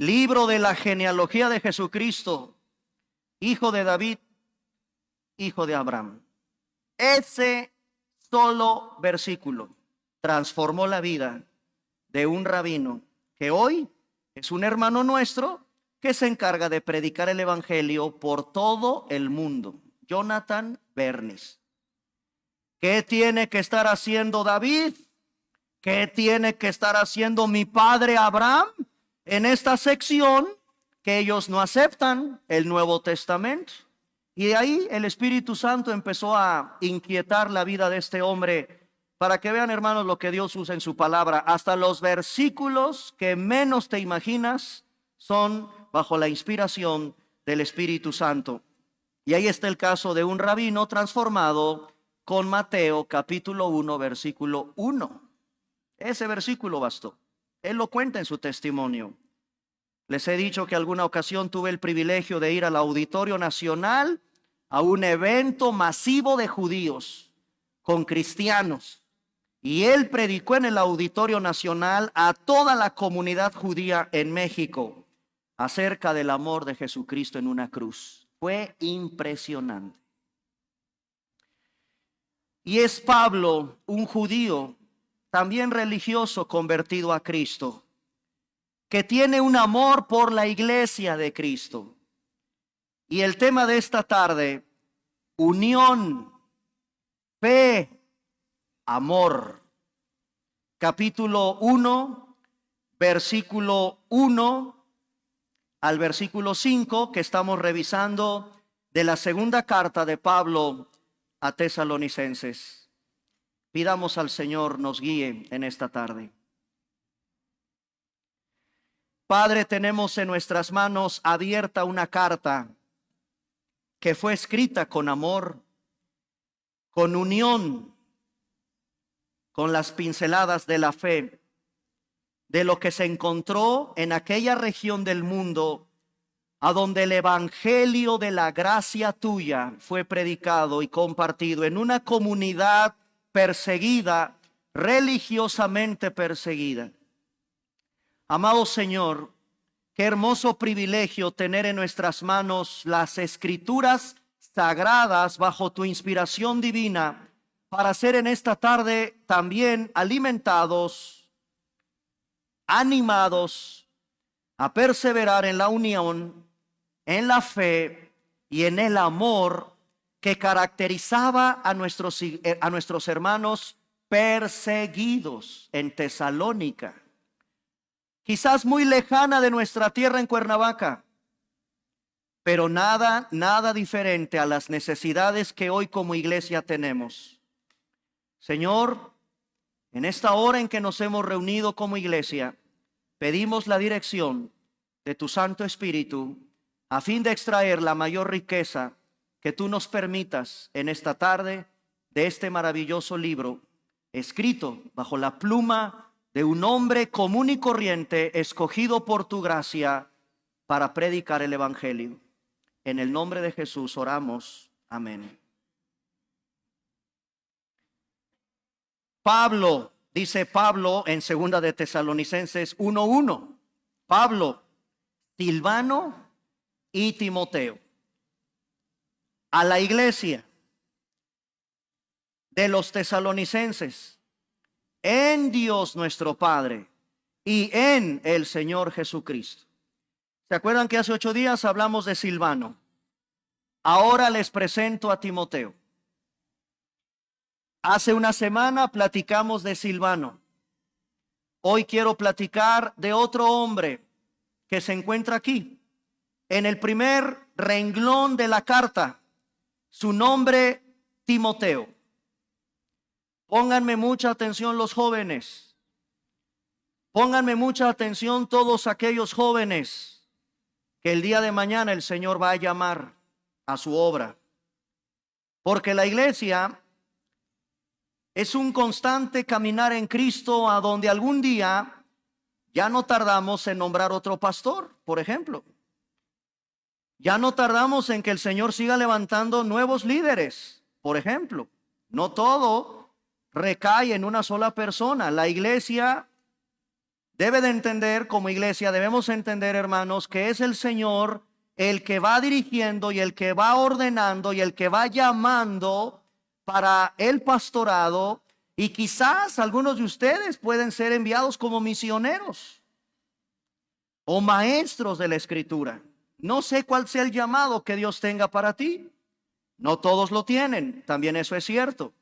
Libro de la genealogía de Jesucristo, hijo de David, hijo de Abraham. Ese solo versículo transformó la vida de un rabino que hoy es un hermano nuestro que se encarga de predicar el evangelio por todo el mundo. Jonathan Bernis. ¿Qué tiene que estar haciendo David? ¿Qué tiene que estar haciendo mi padre Abraham en esta sección que ellos no aceptan el Nuevo Testamento? Y de ahí el Espíritu Santo empezó a inquietar la vida de este hombre para que vean, hermanos, lo que Dios usa en su palabra. Hasta los versículos que menos te imaginas son bajo la inspiración del Espíritu Santo. Y ahí está el caso de un rabino transformado con Mateo capítulo 1, versículo 1. Ese versículo bastó. Él lo cuenta en su testimonio. Les he dicho que alguna ocasión tuve el privilegio de ir al Auditorio Nacional a un evento masivo de judíos con cristianos. Y él predicó en el Auditorio Nacional a toda la comunidad judía en México acerca del amor de Jesucristo en una cruz. Fue impresionante. Y es Pablo, un judío, también religioso, convertido a Cristo, que tiene un amor por la iglesia de Cristo. Y el tema de esta tarde, unión, fe, amor. Capítulo 1, versículo 1 al versículo 5 que estamos revisando de la segunda carta de Pablo a Tesalonicenses. Pidamos al Señor nos guíe en esta tarde. Padre, tenemos en nuestras manos abierta una carta que fue escrita con amor, con unión, con las pinceladas de la fe, de lo que se encontró en aquella región del mundo a donde el evangelio de la gracia tuya fue predicado y compartido en una comunidad perseguida, religiosamente perseguida. Amado Señor, qué hermoso privilegio tener en nuestras manos las escrituras sagradas bajo tu inspiración divina para ser en esta tarde también alimentados, animados a perseverar en la unión, en la fe y en el amor que caracterizaba a nuestros hermanos perseguidos en Tesalónica. Quizás muy lejana de nuestra tierra en Cuernavaca, pero nada diferente a las necesidades que hoy como iglesia tenemos. Señor, en esta hora en que nos hemos reunido como iglesia, pedimos la dirección de tu Santo Espíritu a fin de extraer la mayor riqueza que tú nos permitas en esta tarde de este maravilloso libro, escrito bajo la pluma de un hombre común y corriente, escogido por tu gracia para predicar el evangelio. En el nombre de Jesús oramos. Amén. Pablo, dice Pablo en 2 de Tesalonicenses 1:1. Pablo, Silvano y Timoteo, a la iglesia de los tesalonicenses, en Dios nuestro Padre y en el Señor Jesucristo. ¿Se acuerdan que hace 8 días hablamos de Silvano? Ahora les presento a Timoteo. Hace una semana platicamos de Silvano. Hoy quiero platicar de otro hombre que se encuentra aquí, en el primer renglón de la carta. Su nombre, Timoteo. Pónganme mucha atención los jóvenes. Pónganme mucha atención todos aquellos jóvenes que el día de mañana el Señor va a llamar a su obra. Porque la iglesia es un constante caminar en Cristo, a donde algún día ya no tardamos en nombrar otro pastor, por ejemplo. Ya no tardamos en que el Señor siga levantando nuevos líderes, por ejemplo. No todo recae en una sola persona. La iglesia Debe de entender, como iglesia, debemos entender, hermanos, que es el Señor el que va dirigiendo y el que va ordenando y el que va llamando para el pastorado. Y quizás algunos de ustedes pueden ser enviados como misioneros o maestros de la Escritura. No sé cuál sea el llamado que Dios tenga para ti. No todos lo tienen, también eso es cierto.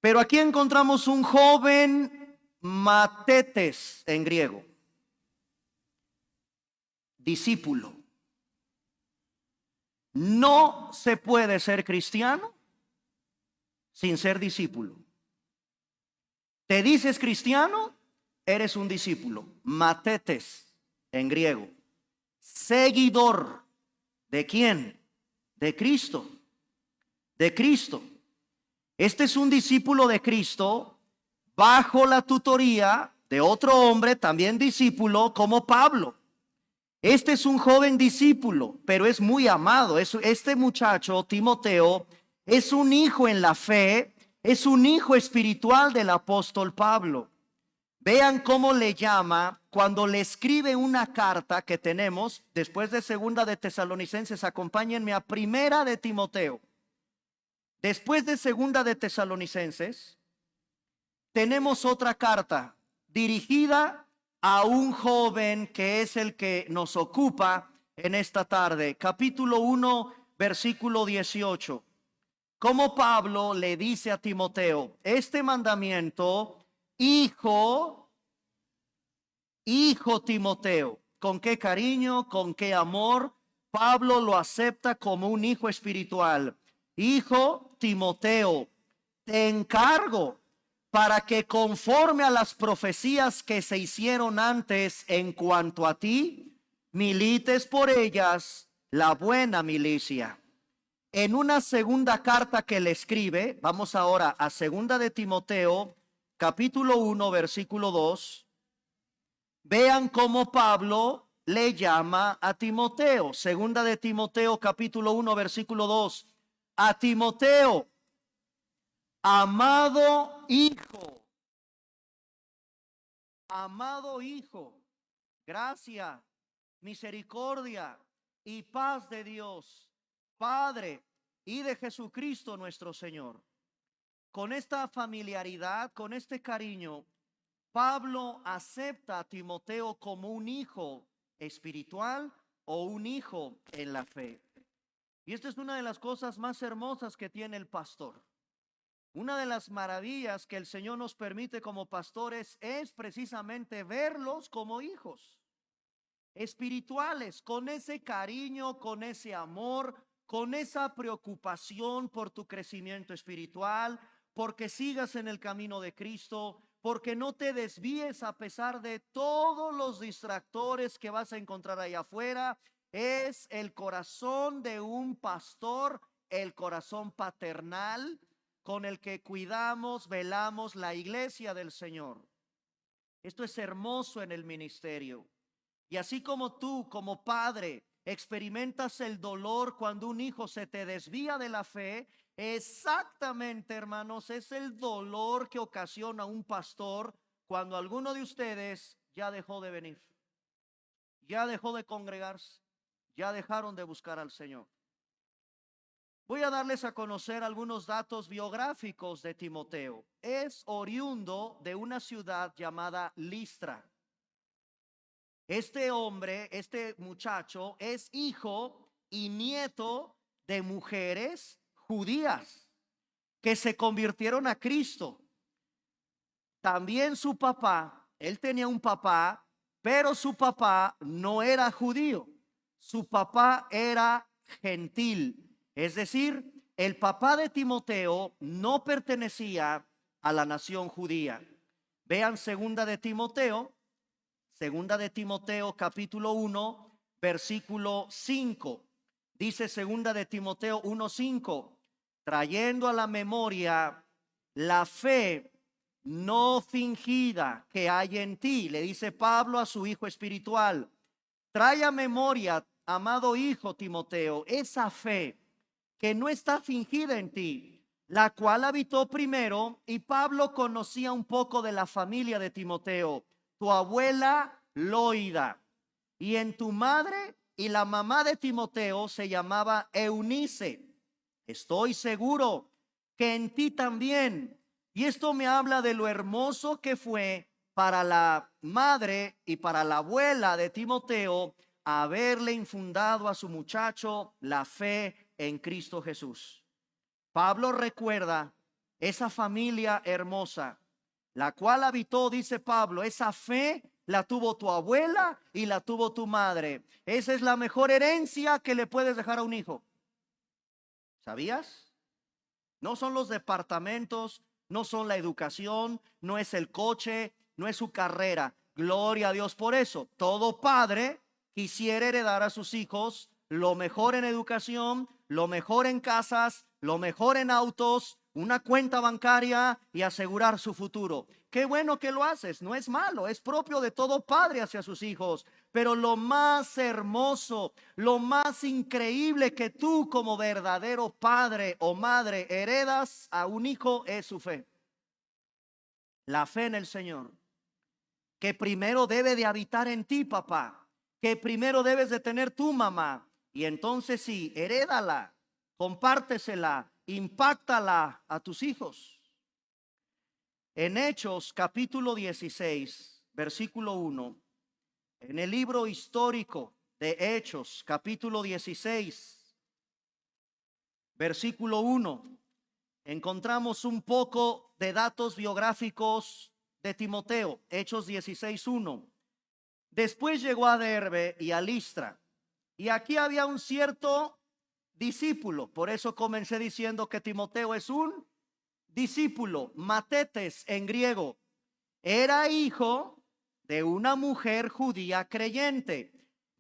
Pero aquí encontramos un joven matetes en griego, discípulo. No se puede ser cristiano sin ser discípulo. ¿Te dices cristiano? Eres un discípulo. Matetes en griego. Seguidor. ¿De quién? De Cristo. De Cristo. Este es un discípulo de Cristo bajo la tutoría de otro hombre, también discípulo, como Pablo. Este es un joven discípulo, pero es muy amado. Este muchacho, Timoteo, es un hijo en la fe, es un hijo espiritual del apóstol Pablo. Vean cómo le llama cuando le escribe una carta que tenemos después de segunda de Tesalonicenses. Acompáñenme a primera de Timoteo. Después de segunda de Tesalonicenses, tenemos otra carta dirigida a un joven que es el que nos ocupa en esta tarde. Capítulo 1, versículo 18. Como Pablo le dice a Timoteo, este mandamiento, hijo Timoteo, con qué cariño, con qué amor, Pablo lo acepta como un hijo espiritual. Hijo Timoteo, te encargo para que conforme a las profecías que se hicieron antes en cuanto a ti, milites por ellas la buena milicia. En una segunda carta que le escribe, vamos ahora a segunda de Timoteo, capítulo 1, versículo 2. Vean cómo Pablo le llama a Timoteo. Segunda de Timoteo, capítulo 1, versículo 2. A Timoteo, amado hijo, gracia, misericordia y paz de Dios, Padre, y de Jesucristo nuestro Señor. Con esta familiaridad, con este cariño, Pablo acepta a Timoteo como un hijo espiritual o un hijo en la fe. Y esta es una de las cosas más hermosas que tiene el pastor. Una de las maravillas que el Señor nos permite como pastores es precisamente verlos como hijos espirituales, con ese cariño, con ese amor, con esa preocupación por tu crecimiento espiritual, porque sigas en el camino de Cristo, porque no te desvíes a pesar de todos los distractores que vas a encontrar allá afuera. Es el corazón de un pastor, el corazón paternal con el que cuidamos, velamos la iglesia del Señor. Esto es hermoso en el ministerio. Y así como tú, como padre, experimentas el dolor cuando un hijo se te desvía de la fe, exactamente, hermanos, es el dolor que ocasiona un pastor cuando alguno de ustedes ya dejó de venir, ya dejó de congregarse, ya dejaron de buscar al Señor. Voy a darles a conocer algunos datos biográficos de Timoteo. Es oriundo de una ciudad llamada Listra. Este hombre, este muchacho, es hijo y nieto de mujeres judías que se convirtieron a Cristo. También su papá, él tenía un papá, pero su papá no era judío. Su papá era gentil. Es decir, el papá de Timoteo no pertenecía a la nación judía. Vean segunda de Timoteo capítulo 1, versículo 5. Dice segunda de Timoteo 1:5, trayendo a la memoria la fe no fingida que hay en ti. Le dice Pablo a su hijo espiritual, trae a memoria, amado hijo Timoteo, esa fe que no está fingida en ti, la cual habitó primero. Y Pablo conocía un poco de la familia de Timoteo, tu abuela Loida, y en tu madre y la mamá de Timoteo se llamaba Eunice. Estoy seguro que en ti también. Y esto me habla de lo hermoso que fue para la madre y para la abuela de Timoteo haberle infundado a su muchacho la fe en Cristo Jesús. Pablo recuerda esa familia hermosa, la cual habitó, dice Pablo, esa fe la tuvo tu abuela y la tuvo tu madre. Esa es la mejor herencia que le puedes dejar a un hijo. ¿Sabías? No son los departamentos, no son la educación, no es el coche, no es su carrera. Gloria a Dios por eso. Todo padre quisiera heredar a sus hijos lo mejor en educación, lo mejor en casas, lo mejor en autos, una cuenta bancaria y asegurar su futuro. Qué bueno que lo haces, no es malo, es propio de todo padre hacia sus hijos. Pero lo más hermoso, lo más increíble que tú como verdadero padre o madre heredas a un hijo es su fe. La fe en el Señor, que primero debe de habitar en ti, papá, que primero debes de tener tu mamá. Y entonces sí, herédala, compártesela, impáctala a tus hijos. En Hechos capítulo 16, versículo 1, en el libro histórico de Hechos capítulo 16, versículo 1, encontramos un poco de datos biográficos de Timoteo. Hechos 16:1. Después llegó a Derbe y a Listra, y aquí había un cierto discípulo. Por eso comencé diciendo que Timoteo es un discípulo, matetes en griego. Era hijo de una mujer judía creyente.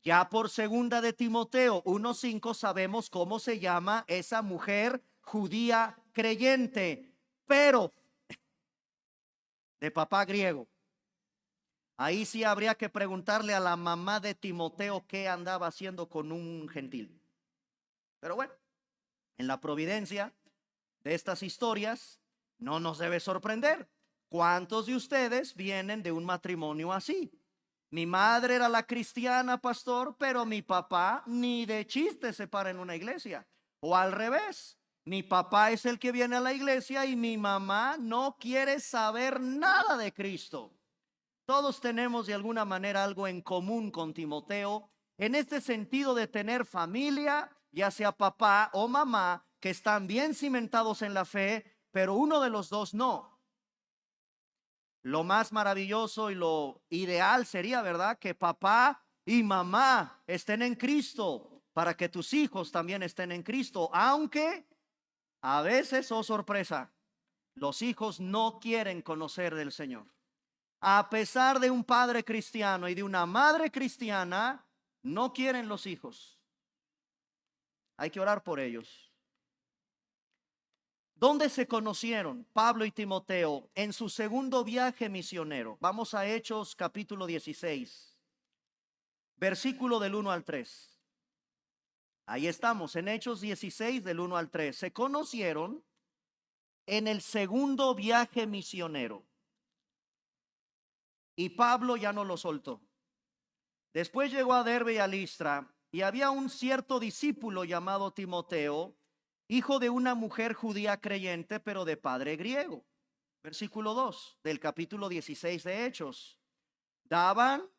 Ya por segunda de Timoteo 1:5 sabemos cómo se llama esa mujer judía creyente, pero de papá griego. Ahí sí habría que preguntarle a la mamá de Timoteo qué andaba haciendo con un gentil. Pero bueno, en la providencia de estas historias no nos debe sorprender. ¿Cuántos de ustedes vienen de un matrimonio así? Mi madre era la cristiana, pastor, pero mi papá ni de chiste se para en una iglesia. O al revés, mi papá es el que viene a la iglesia y mi mamá no quiere saber nada de Cristo. Todos tenemos de alguna manera algo en común con Timoteo, en este sentido de tener familia, ya sea papá o mamá, que están bien cimentados en la fe, pero uno de los dos no. Lo más maravilloso y lo ideal sería, ¿verdad?, que papá y mamá estén en Cristo para que tus hijos también estén en Cristo, aunque a veces, oh sorpresa, los hijos no quieren conocer del Señor. A pesar de un padre cristiano y de una madre cristiana, no quieren los hijos. Hay que orar por ellos. ¿Dónde se conocieron Pablo y Timoteo? En su segundo viaje misionero. Vamos a Hechos capítulo 16, versículo del 1 al 3. Ahí estamos, en Hechos 16 del 1 al 3. Se conocieron en el segundo viaje misionero. Y Pablo ya no lo soltó. Después llegó a Derbe y a Listra, y había un cierto discípulo llamado Timoteo, hijo de una mujer judía creyente, pero de padre griego. Versículo 2 del capítulo 16 de Hechos. Daban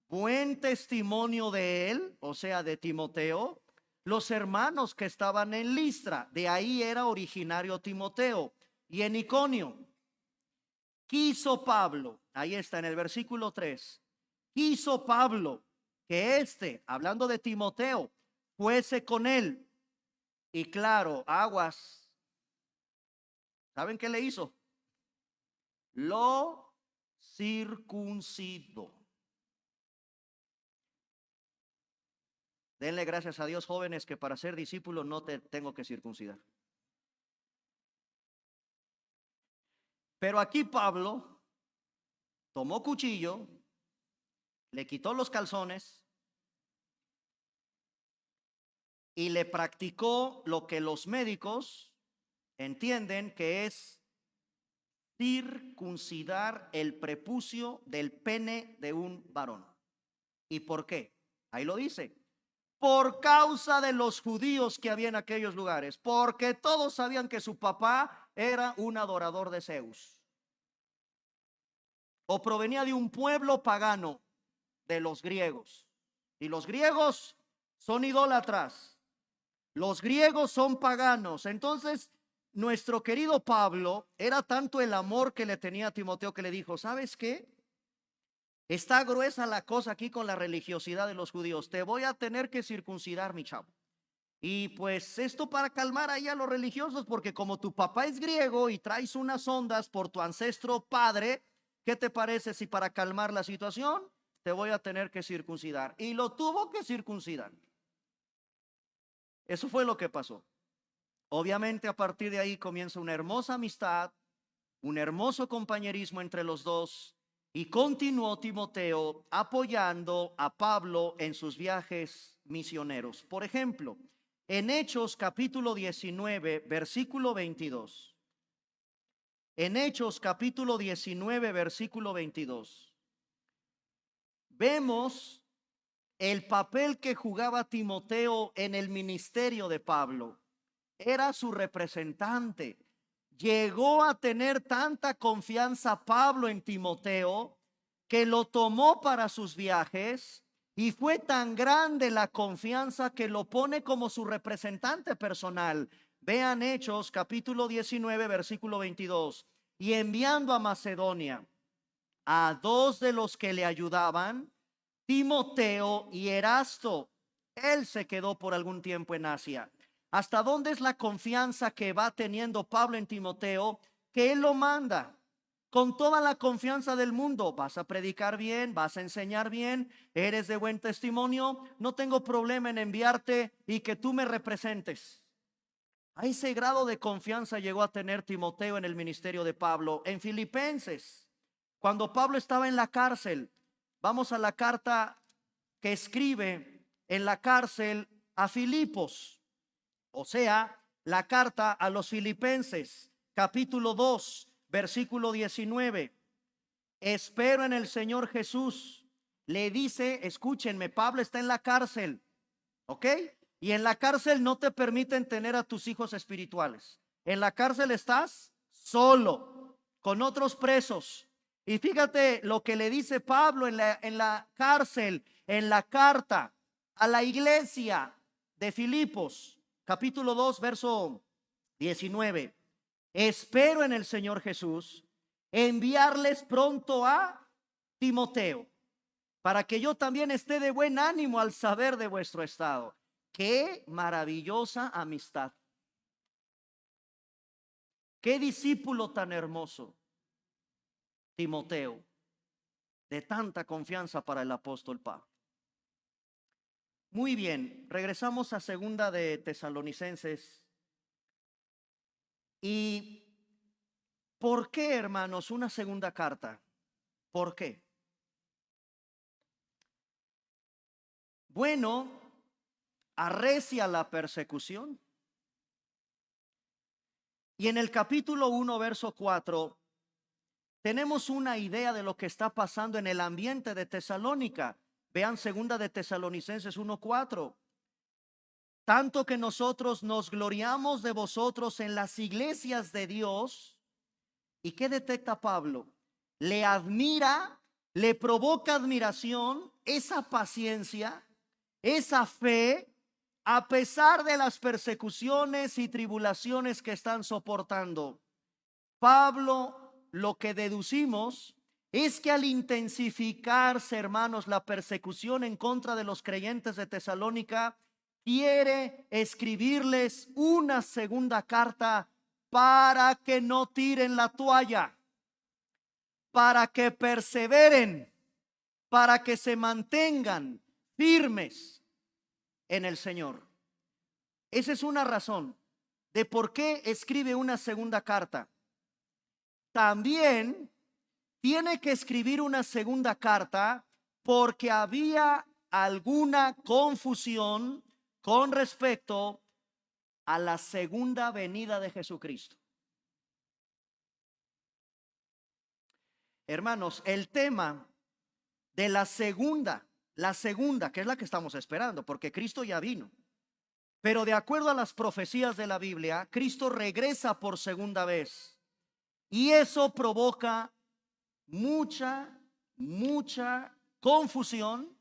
buen testimonio de él, o sea, de Timoteo, los hermanos que estaban en Listra. De ahí era originario Timoteo. Y en Iconio. Quiso Pablo, ahí está en el versículo 3, quiso Pablo que hablando de Timoteo, fuese con él. Y claro, aguas. ¿Saben qué le hizo? Lo circuncidó. Denle gracias a Dios, jóvenes, que para ser discípulo no te tengo que circuncidar. Pero aquí Pablo tomó cuchillo, le quitó los calzones y le practicó lo que los médicos entienden que es circuncidar el prepucio del pene de un varón. ¿Y por qué? Ahí lo dice. Por causa de los judíos que había en aquellos lugares, porque todos sabían que su papá era un adorador de Zeus o provenía de un pueblo pagano, de los griegos. Y los griegos son idólatras, los griegos son paganos. Entonces, nuestro querido Pablo, era tanto el amor que le tenía a Timoteo que le dijo: ¿sabes qué? Está gruesa la cosa aquí con la religiosidad de los judíos. Te voy a tener que circuncidar, mi chavo. Y pues esto para calmar ahí a los religiosos, porque como tu papá es griego y traes unas ondas por tu ancestro padre, ¿qué te parece si para calmar la situación te voy a tener que circuncidar? Y lo tuvo que circuncidar. Eso fue lo que pasó. Obviamente a partir de ahí comienza una hermosa amistad, un hermoso compañerismo entre los dos, y continuó Timoteo apoyando a Pablo en sus viajes misioneros. Por ejemplo, en Hechos capítulo 19, versículo 22. En Hechos capítulo 19, versículo 22. Vemos el papel que jugaba Timoteo en el ministerio de Pablo. Era su representante. Llegó a tener tanta confianza Pablo en Timoteo que lo tomó para sus viajes, y fue tan grande la confianza que lo pone como su representante personal. Vean Hechos capítulo 19, versículo 22. Y enviando a Macedonia a dos de los que le ayudaban, Timoteo y Erasto, él se quedó por algún tiempo en Asia. ¿Hasta dónde es la confianza que va teniendo Pablo en Timoteo? Que él lo manda con toda la confianza del mundo. Vas a predicar bien, vas a enseñar bien, eres de buen testimonio, no tengo problema en enviarte y que tú me representes. A ese grado de confianza llegó a tener Timoteo en el ministerio de Pablo. En Filipenses, cuando Pablo estaba en la cárcel, vamos a la carta que escribe en la cárcel a Filipos, o sea, la carta a los filipenses, capítulo 2, versículo 19. Espero en el Señor Jesús. Le dice, escúchenme, Pablo está en la cárcel, ¿ok? Y en la cárcel no te permiten tener a tus hijos espirituales. En la cárcel estás solo, con otros presos. Y fíjate lo que le dice Pablo en la cárcel, en la carta a la iglesia de Filipos, capítulo 2, verso 19. Espero en el Señor Jesús enviarles pronto a Timoteo, para que yo también esté de buen ánimo al saber de vuestro estado. Qué maravillosa amistad. Qué discípulo tan hermoso, Timoteo, de tanta confianza para el apóstol Pablo. Muy bien, regresamos a segunda de Tesalonicenses. ¿Y por qué, hermanos, una segunda carta? ¿Por qué? Bueno, arrecia la persecución. Y en el capítulo 1, verso 4, tenemos una idea de lo que está pasando en el ambiente de Tesalónica. Vean segunda de Tesalonicenses 1:4. Tanto que nosotros nos gloriamos de vosotros en las iglesias de Dios. ¿Y qué detecta Pablo? Le admira, le provoca admiración, esa paciencia, esa fe, a pesar de las persecuciones y tribulaciones que están soportando. Pablo, lo que deducimos es que al intensificarse, hermanos, la persecución en contra de los creyentes de Tesalónica, quiere escribirles una segunda carta para que no tiren la toalla, para que perseveren, para que se mantengan firmes en el Señor. Esa es una razón de por qué escribe una segunda carta. También tiene que escribir una segunda carta porque había alguna confusión con respecto a la segunda venida de Jesucristo. Hermanos, el tema de la segunda, que es la que estamos esperando, porque Cristo ya vino. Pero de acuerdo a las profecías de la Biblia, Cristo regresa por segunda vez. Y eso provoca mucha confusión,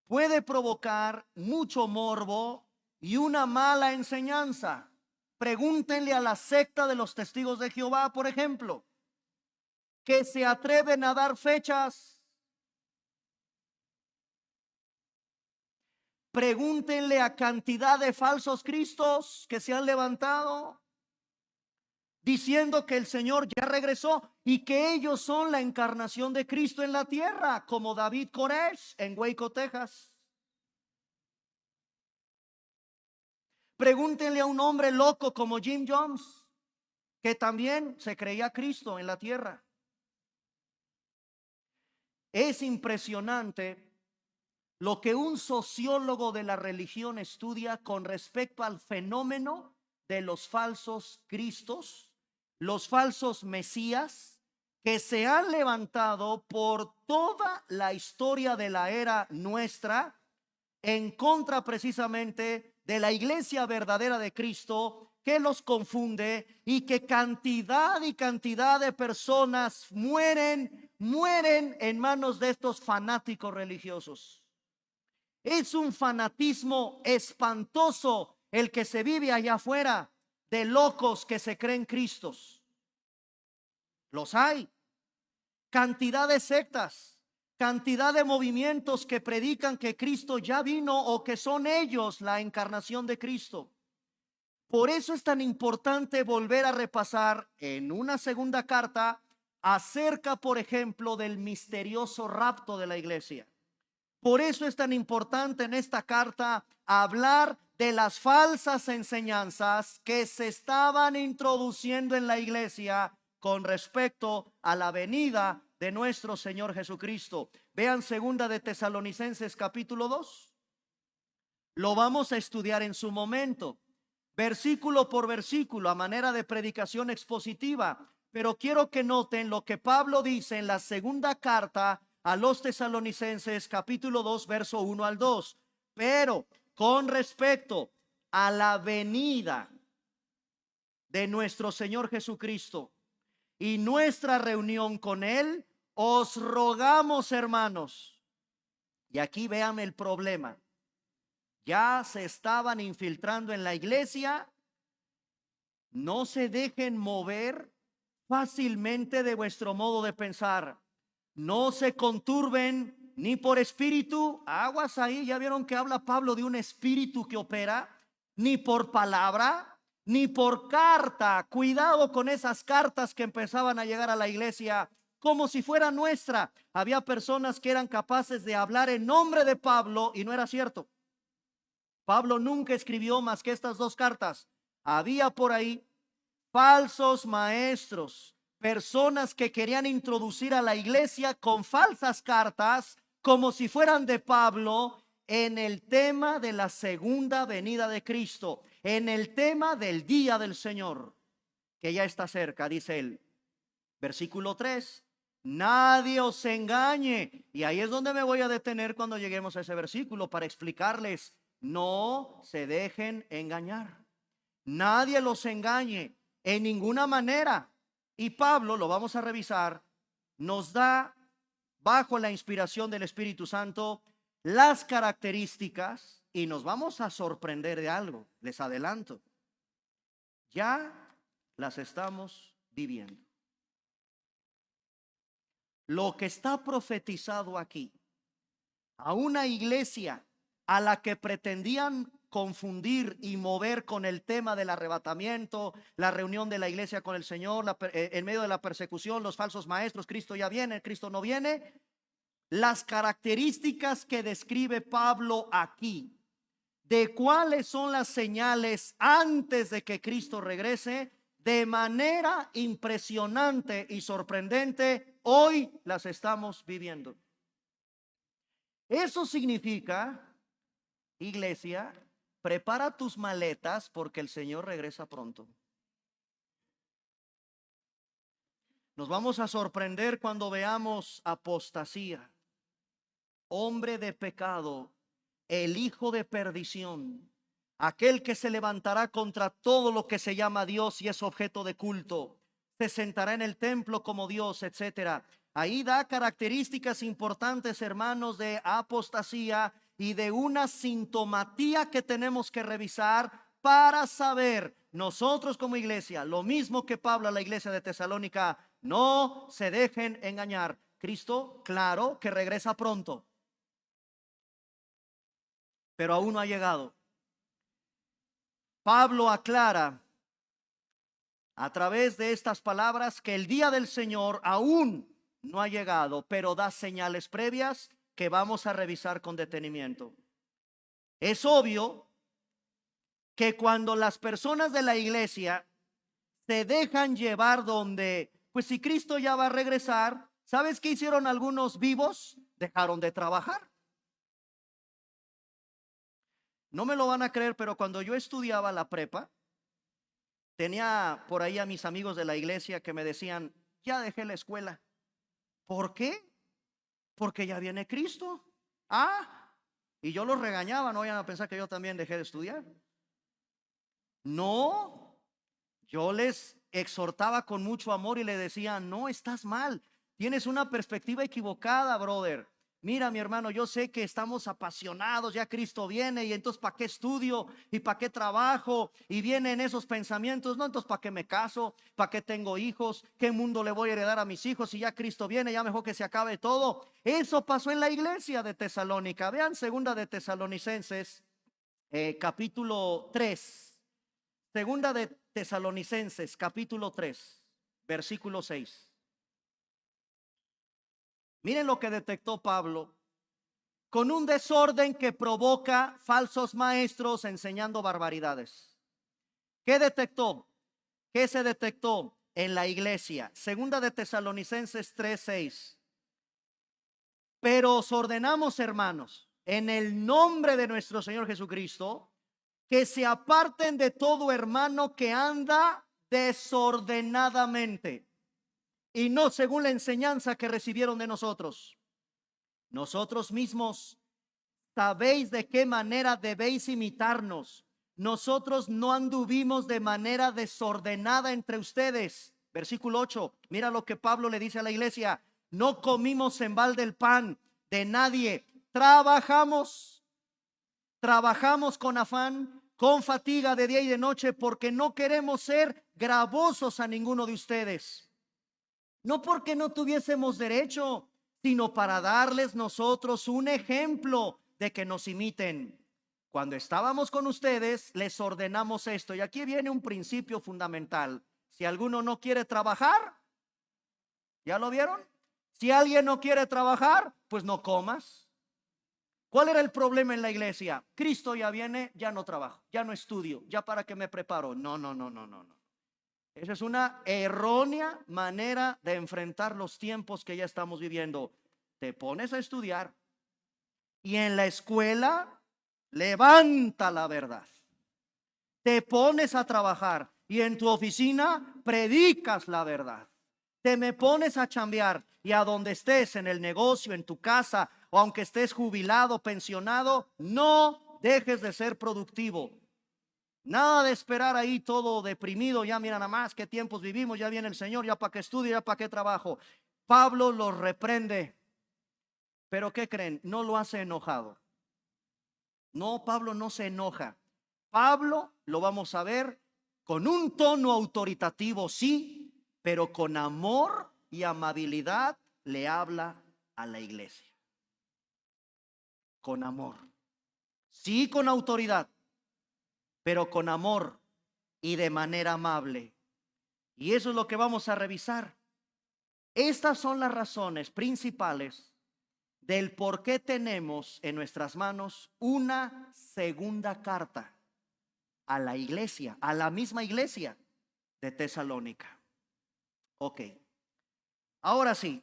puede provocar mucho morbo y una mala enseñanza. Pregúntenle a la secta de los testigos de Jehová, por ejemplo, que se atreven a dar fechas. Pregúntenle a cantidad de falsos cristos que se han levantado diciendo que el Señor ya regresó y que ellos son la encarnación de Cristo en la tierra, como David Koresh en Waco, Texas. Pregúntenle a un hombre loco como Jim Jones, que también se creía Cristo en la tierra. Es impresionante lo que un sociólogo de la religión estudia con respecto al fenómeno de los falsos cristos, los falsos mesías, que se han levantado por toda la historia de la era nuestra, en contra precisamente de la iglesia verdadera de Cristo, que los confunde y que cantidad y cantidad de personas mueren en manos de estos fanáticos religiosos. Es un fanatismo espantoso el que se vive allá afuera, de locos que se creen Cristos. Los hay. Cantidad de sectas, cantidad de movimientos que predican que Cristo ya vino o que son ellos la encarnación de Cristo. Por eso es tan importante volver a repasar en una segunda carta acerca, por ejemplo, del misterioso rapto de la iglesia. Por eso es tan importante en esta carta hablar de las falsas enseñanzas que se estaban introduciendo en la iglesia con respecto a la venida de nuestro Señor Jesucristo. Vean segunda de Tesalonicenses capítulo 2. Lo vamos a estudiar en su momento, versículo por versículo, a manera de predicación expositiva. Pero quiero que noten lo que Pablo dice en la segunda carta a los Tesalonicenses capítulo 2 verso 1 al 2. Pero con respecto a la venida de nuestro Señor Jesucristo y nuestra reunión con Él, os rogamos, hermanos. Y aquí vean el problema. Ya se estaban infiltrando en la iglesia. No se dejen mover fácilmente de vuestro modo de pensar. No se conturben ni por espíritu. Aguas ahí, ya vieron que habla Pablo de un espíritu que opera. Ni por palabra, ni por carta. Cuidado con esas cartas que empezaban a llegar a la iglesia como si fuera nuestra. Había personas que eran capaces de hablar en nombre de Pablo y no era cierto. Pablo nunca escribió más que estas dos cartas. Había por ahí falsos maestros, personas que querían introducir a la iglesia con falsas cartas, como si fueran de Pablo, en el tema de la segunda venida de Cristo, en el tema del día del Señor, que ya está cerca, dice él. Versículo 3. Nadie os engañe. Y ahí es donde me voy a detener cuando lleguemos a ese versículo para explicarles. No se dejen engañar. Nadie los engañe en ninguna manera. Y Pablo, lo vamos a revisar, nos da, bajo la inspiración del Espíritu Santo, las características, y nos vamos a sorprender de algo. Les adelanto. Ya las estamos viviendo. Lo que está profetizado aquí a una iglesia a la que pretendían confundir y mover con el tema del arrebatamiento, la reunión de la iglesia con el Señor, en medio de la persecución, los falsos maestros, Cristo ya viene, Cristo no viene. Las características que describe Pablo aquí, de cuáles son las señales antes de que Cristo regrese, de manera impresionante y sorprendente, hoy las estamos viviendo. Eso significa, iglesia, prepara tus maletas porque el Señor regresa pronto. Nos vamos a sorprender cuando veamos apostasía, hombre de pecado, el hijo de perdición, aquel que se levantará contra todo lo que se llama Dios y es objeto de culto, se sentará en el templo como Dios, etcétera. Ahí da características importantes, hermanos, de apostasía y de una sintomatía que tenemos que revisar para saber nosotros como iglesia, lo mismo que Pablo a la iglesia de Tesalónica, no se dejen engañar. Cristo, claro que regresa pronto, pero aún no ha llegado. Pablo aclara a través de estas palabras que el día del Señor aún no ha llegado, pero da señales previas que vamos a revisar con detenimiento. Es obvio que cuando las personas de la iglesia se dejan llevar donde, pues si Cristo ya va a regresar, ¿sabes qué hicieron algunos vivos? Dejaron de trabajar. No me lo van a creer, pero cuando yo estudiaba la prepa, tenía por ahí a mis amigos de la iglesia que me decían, ya dejé la escuela. ¿Por qué? Porque ya viene Cristo. Ah, y yo los regañaba, no vayan a pensar que yo también dejé de estudiar. No, yo les exhortaba con mucho amor y le decía, no, estás mal, tienes una perspectiva equivocada, brother. Mira, mi hermano, yo sé que estamos apasionados, ya Cristo viene y entonces ¿para qué estudio y para qué trabajo? Y vienen esos pensamientos, no, entonces ¿para qué me caso? ¿Para qué tengo hijos? ¿Qué mundo le voy a heredar a mis hijos? Si ya Cristo viene, ya mejor que se acabe todo. Eso pasó en la iglesia de Tesalónica. Vean segunda de Tesalonicenses, capítulo 3. Segunda de Tesalonicenses, capítulo 3, versículo 6. Miren lo que detectó Pablo. Con un desorden que provoca falsos maestros enseñando barbaridades. ¿Qué detectó? ¿Qué se detectó en la iglesia? Segunda de Tesalonicenses 3, 6. Pero os ordenamos, hermanos, en el nombre de nuestro Señor Jesucristo, que se aparten de todo hermano que anda desordenadamente y no según la enseñanza que recibieron de nosotros. Nosotros mismos sabéis de qué manera debéis imitarnos. Nosotros no anduvimos de manera desordenada entre ustedes. Versículo 8. Mira lo que Pablo le dice a la iglesia. No comimos en balde el pan de nadie. Trabajamos con afán, con fatiga de día y de noche, porque no queremos ser gravosos a ninguno de ustedes. No porque no tuviésemos derecho, sino para darles nosotros un ejemplo de que nos imiten. Cuando estábamos con ustedes, les ordenamos esto. Y aquí viene un principio fundamental. Si alguno no quiere trabajar, ¿ya lo vieron? Si alguien no quiere trabajar, pues no comas. ¿Cuál era el problema en la iglesia? Cristo ya viene, ya no trabajo, ya no estudio, ya para qué me preparo. No. Esa es una errónea manera de enfrentar los tiempos que ya estamos viviendo. Te pones a estudiar y en la escuela levanta la verdad. Te pones a trabajar y en tu oficina predicas la verdad. Te me pones a chambear y a donde estés, en el negocio, en tu casa, o aunque estés jubilado, pensionado, no dejes de ser productivo. Nada de esperar ahí todo deprimido, ya mira nada más qué tiempos vivimos, ya viene el Señor, ya para qué estudio, ya para qué trabajo. Pablo los reprende, pero ¿qué creen? No lo hace enojado. No, Pablo no se enoja. Pablo, lo vamos a ver, con un tono autoritativo, sí, pero con amor y amabilidad le habla a la iglesia. Con amor. Sí, con autoridad, pero con amor y de manera amable. Y eso es lo que vamos a revisar. Estas son las razones principales del por qué tenemos en nuestras manos una segunda carta a la iglesia, a la misma iglesia de Tesalónica. Ok, ahora sí,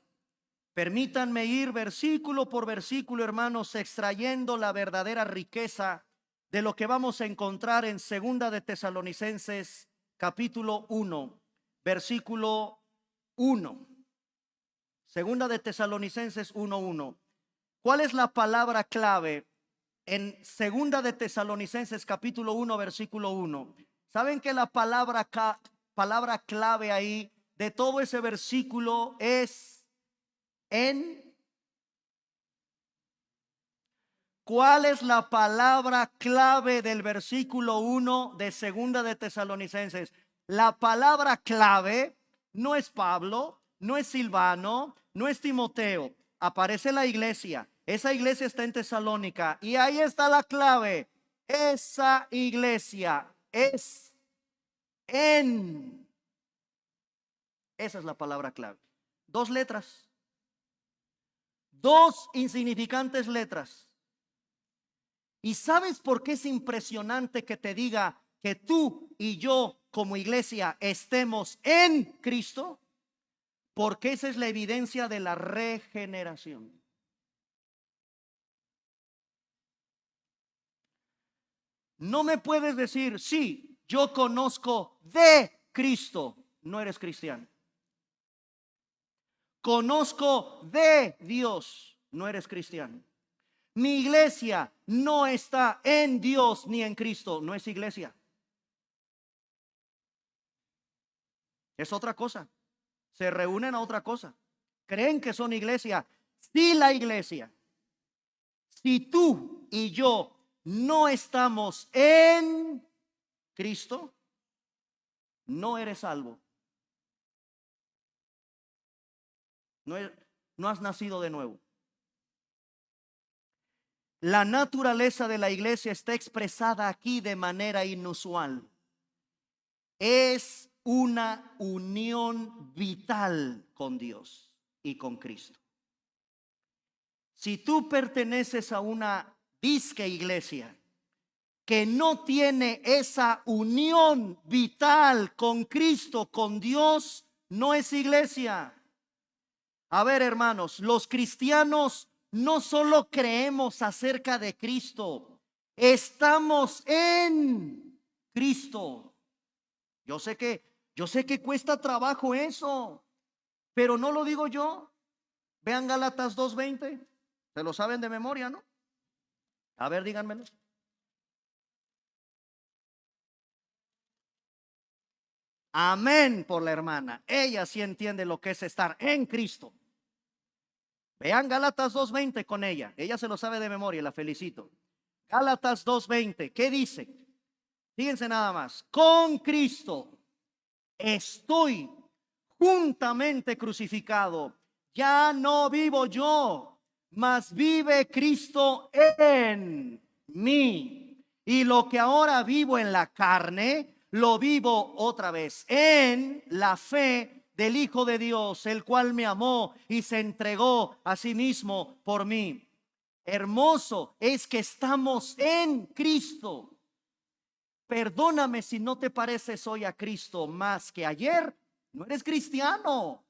permítanme ir versículo por versículo, hermanos, extrayendo la verdadera riqueza de lo que vamos a encontrar en segunda de Tesalonicenses capítulo 1, versículo 1. Segunda de Tesalonicenses 1:1. ¿Cuál es la palabra clave en Segunda de Tesalonicenses capítulo 1 versículo 1? ¿Saben que la palabra clave ahí de todo ese versículo es en? ¿Cuál es la palabra clave del versículo 1 de Segunda de Tesalonicenses? La palabra clave no es Pablo, no es Silvano, no es Timoteo. Aparece la iglesia. Esa iglesia está en Tesalónica y ahí está la clave. Esa iglesia es en. Esa es la palabra clave. Dos letras. Dos insignificantes letras. ¿Y sabes por qué es impresionante que te diga que tú y yo como iglesia estemos en Cristo? Porque esa es la evidencia de la regeneración. No me puedes decir, sí, yo conozco de Cristo. No eres cristiano. Conozco de Dios. No eres cristiano. Mi iglesia no está en Dios ni en Cristo. No es iglesia. Es otra cosa. Se reúnen a otra cosa. Creen que son iglesia. Si la iglesia, si tú y yo no estamos en Cristo, no eres salvo. No has nacido de nuevo. La naturaleza de la iglesia está expresada aquí de manera inusual. Es una unión vital con Dios y con Cristo. Si tú perteneces a una disque iglesia que no tiene esa unión vital con Cristo, con Dios, no es iglesia. A ver, hermanos, los cristianos no solo creemos acerca de Cristo, estamos en Cristo. Yo sé que cuesta trabajo eso, pero no lo digo yo. Vean Gálatas 2:20. Se lo saben de memoria, ¿no? A ver, díganmelo. Amén por la hermana. Ella sí entiende lo que es estar en Cristo. Vean Gálatas 2:20 con ella. Ella se lo sabe de memoria, la felicito. Gálatas 2:20. ¿Qué dice? Fíjense nada más. Con Cristo estoy juntamente crucificado. Ya no vivo yo, mas vive Cristo en mí. Y lo que ahora vivo en la carne, lo vivo otra vez en la fe del Hijo de Dios, el cual me amó y se entregó a sí mismo por mí. Hermoso es que estamos en Cristo. Perdóname si no te pareces hoy a Cristo más que ayer. No eres cristiano.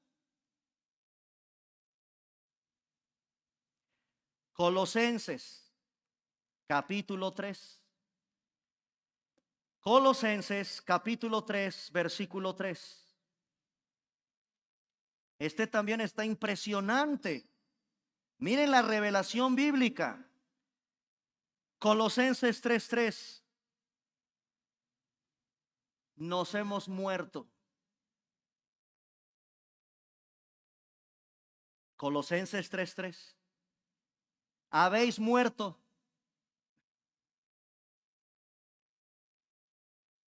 Colosenses capítulo 3. Colosenses capítulo 3, versículo 3. Este también está impresionante. Miren la revelación bíblica. Colosenses 3:3. Nos hemos muerto. Colosenses 3:3. Habéis muerto.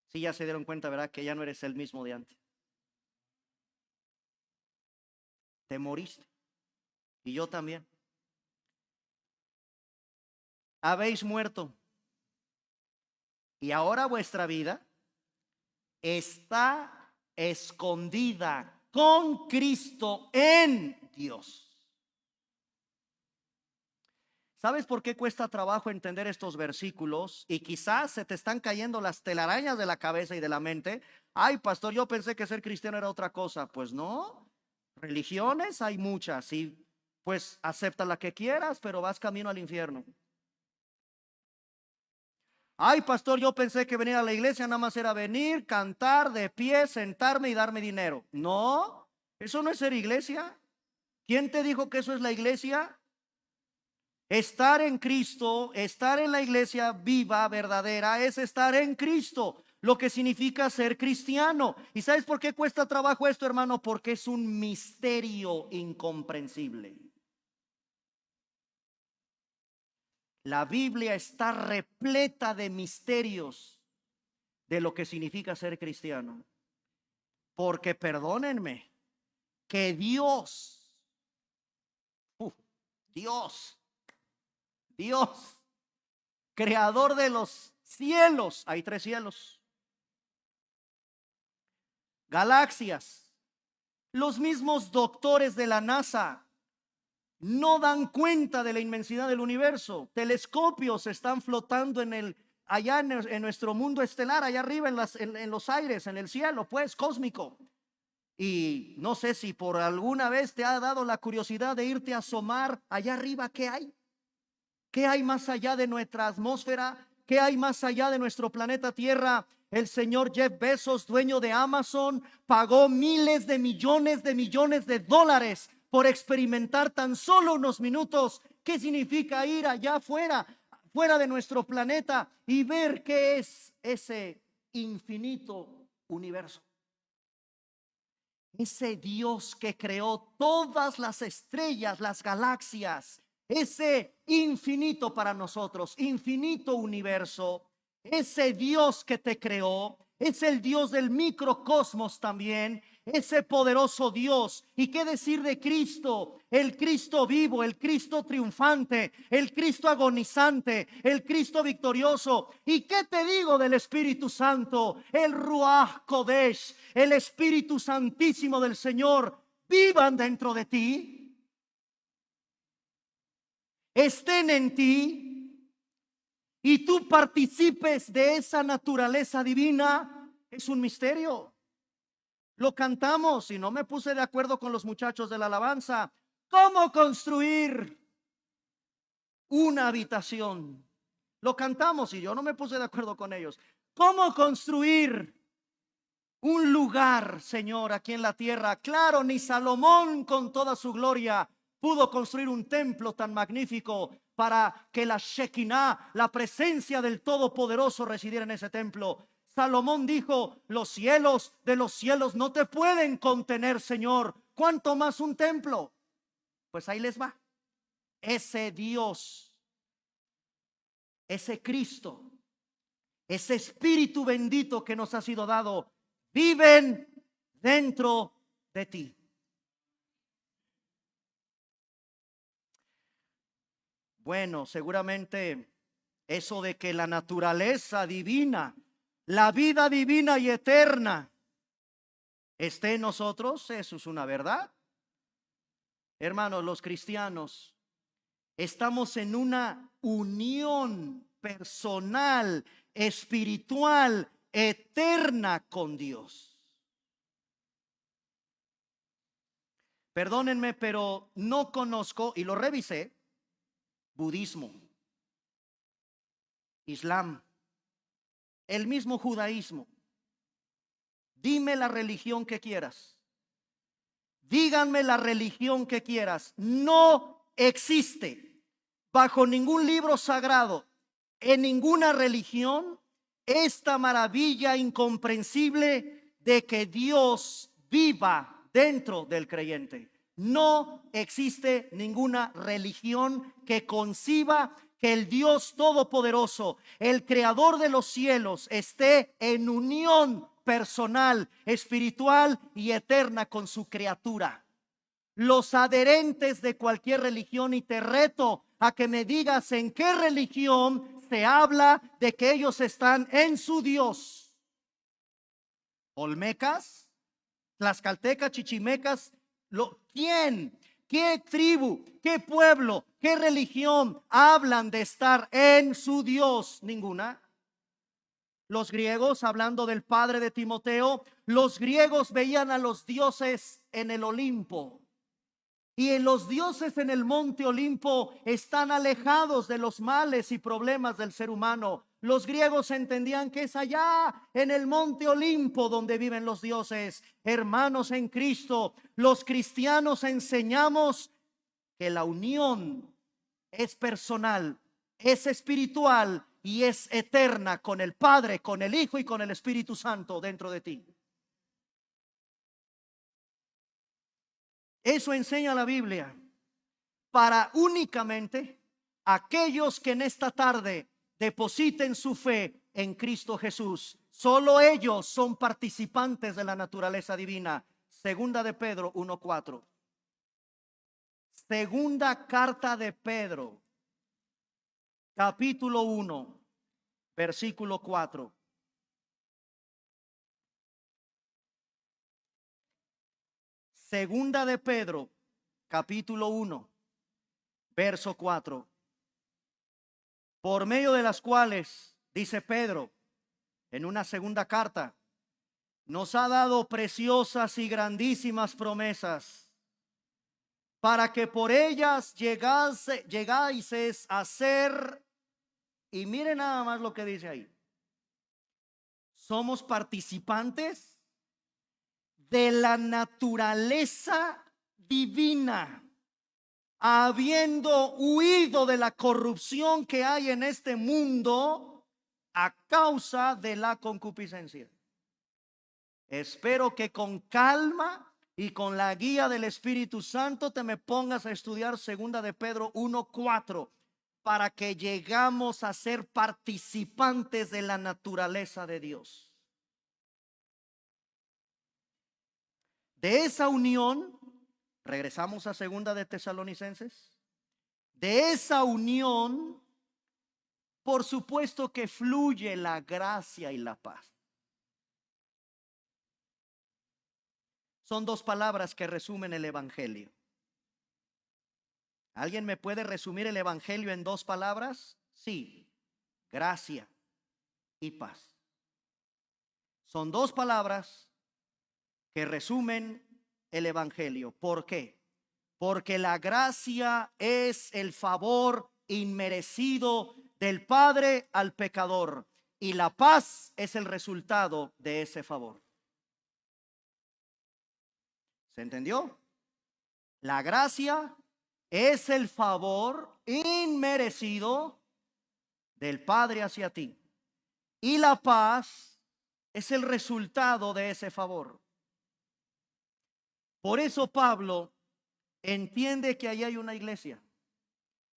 Si ya se dieron cuenta, ¿verdad? Que ya no eres el mismo de antes. Te moriste. Y yo también. Habéis muerto. Y ahora vuestra vida está escondida con Cristo en Dios. ¿Sabes por qué cuesta trabajo entender estos versículos? Y quizás se te están cayendo las telarañas de la cabeza y de la mente. Ay, pastor, yo pensé que ser cristiano era otra cosa. Pues no, religiones hay muchas y pues acepta la que quieras, pero vas camino al infierno. Ay, pastor, yo pensé que venir a la iglesia nada más era venir, cantar de pie, sentarme y darme dinero. No, eso no es ser iglesia. ¿Quién te dijo que eso es la iglesia? Estar en Cristo, estar en la iglesia viva, verdadera, es estar en Cristo, lo que significa ser cristiano. ¿Y sabes por qué cuesta trabajo esto, hermano? Porque es un misterio incomprensible. La Biblia está repleta de misterios de lo que significa ser cristiano. Porque perdónenme, que Dios, Dios, creador de los cielos, hay 3 cielos, galaxias, los mismos doctores de la NASA no dan cuenta de la inmensidad del universo. Telescopios están flotando allá en nuestro mundo estelar, allá arriba en los aires, en el cielo, pues cósmico. Y no sé si por alguna vez te ha dado la curiosidad de irte a asomar allá arriba. ¿Qué hay? ¿Qué hay más allá de nuestra atmósfera? ¿Qué hay más allá de nuestro planeta Tierra? El señor Jeff Bezos, dueño de Amazon, pagó miles de millones de dólares por experimentar tan solo unos minutos qué significa ir allá afuera, fuera de nuestro planeta, y ver qué es ese infinito universo. Ese Dios que creó todas las estrellas, las galaxias, ese infinito para nosotros, infinito universo, ese Dios que te creó, es el Dios del microcosmos también, ese poderoso Dios. ¿Y qué decir de Cristo? El Cristo vivo, el Cristo triunfante, el Cristo agonizante, el Cristo victorioso. ¿Y qué te digo del Espíritu Santo? El Ruach Kodesh, el Espíritu Santísimo del Señor, vivan dentro de ti, estén en ti, y tú participes de esa naturaleza divina. Es un misterio. Lo cantamos y no me puse de acuerdo con los muchachos de la alabanza. ¿Cómo construir una habitación? Lo cantamos y yo no me puse de acuerdo con ellos. ¿Cómo construir un lugar, Señor, aquí en la tierra? Claro, ni Salomón con toda su gloria pudo construir un templo tan magnífico para que la Shekinah, la presencia del Todopoderoso, residiera en ese templo. Salomón dijo: los cielos de los cielos no te pueden contener, Señor, ¿cuánto más un templo? Pues ahí les va. Ese Dios, ese Cristo, ese Espíritu bendito que nos ha sido dado, viven dentro de ti. Bueno, seguramente eso de que la naturaleza divina, la vida divina y eterna esté en nosotros, eso es una verdad. Hermanos, los cristianos estamos en una unión personal, espiritual, eterna con Dios. Perdónenme, pero no conozco, y lo revisé, budismo, islam, el mismo judaísmo. Dime la religión que quieras. Díganme la religión que quieras. No existe bajo ningún libro sagrado, en ninguna religión, esta maravilla incomprensible de que Dios viva dentro del creyente. No existe ninguna religión que conciba que el Dios Todopoderoso, el Creador de los cielos, esté en unión personal, espiritual y eterna con su criatura. Los adherentes de cualquier religión, y te reto a que me digas en qué religión se habla de que ellos están en su Dios. Olmecas, tlaxcaltecas, chichimecas, ¿quién? ¿Qué tribu? ¿Qué pueblo? ¿Qué religión hablan de estar en su Dios? Ninguna. Los griegos, hablando del padre de Timoteo, los griegos veían a los dioses en el Olimpo. Y en los dioses en el monte Olimpo están alejados de los males y problemas del ser humano. Los griegos entendían que es allá en el monte Olimpo donde viven los dioses. Hermanos en Cristo, los cristianos enseñamos que la unión es personal, es espiritual y es eterna con el Padre, con el Hijo y con el Espíritu Santo dentro de ti. Eso enseña la Biblia para únicamente aquellos que en esta tarde depositen su fe en Cristo Jesús. Solo ellos son participantes de la naturaleza divina. Segunda de Pedro 1:4. Segunda carta de Pedro, capítulo 1, versículo 4. Segunda de Pedro, capítulo 1, verso 4. Por medio de las cuales, dice Pedro, en una segunda carta, nos ha dado preciosas y grandísimas promesas, para que por ellas llegáis a ser, y miren nada más lo que dice ahí, somos participantes de la naturaleza divina, habiendo huido de la corrupción que hay en este mundo a causa de la concupiscencia. Espero que con calma y con la guía del Espíritu Santo te me pongas a estudiar segunda de Pedro 1:4 para que llegamos a ser participantes de la naturaleza de Dios. De esa unión, regresamos a segunda de Tesalonicenses, de esa unión, por supuesto que fluye la gracia y la paz. Son dos palabras que resumen el Evangelio. ¿Alguien me puede resumir el Evangelio en dos palabras? Sí, gracia y paz. Son dos palabras que resumen el Evangelio. ¿Por qué? Porque la gracia es el favor inmerecido del Padre al pecador y la paz es el resultado de ese favor. ¿Se entendió? La gracia es el favor inmerecido del Padre hacia ti y la paz es el resultado de ese favor. Por eso Pablo entiende que ahí hay una iglesia.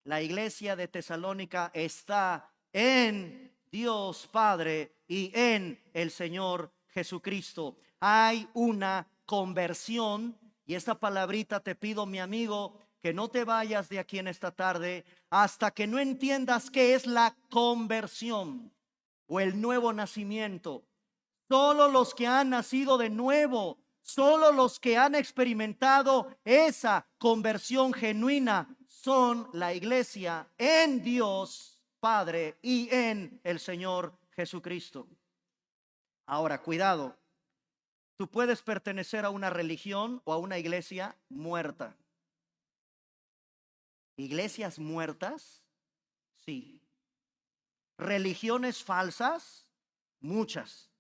La iglesia de Tesalónica está en Dios Padre y en el Señor Jesucristo. Hay una conversión y esta palabrita te pido, mi amigo, que no te vayas de aquí en esta tarde hasta que no entiendas qué es la conversión o el nuevo nacimiento. Solo los que han nacido de nuevo, solo los que han experimentado esa conversión genuina son la iglesia en Dios Padre y en el Señor Jesucristo. Ahora, cuidado. Tú puedes pertenecer a una religión o a una iglesia muerta. ¿Iglesias muertas? Sí. ¿Religiones falsas? Muchas.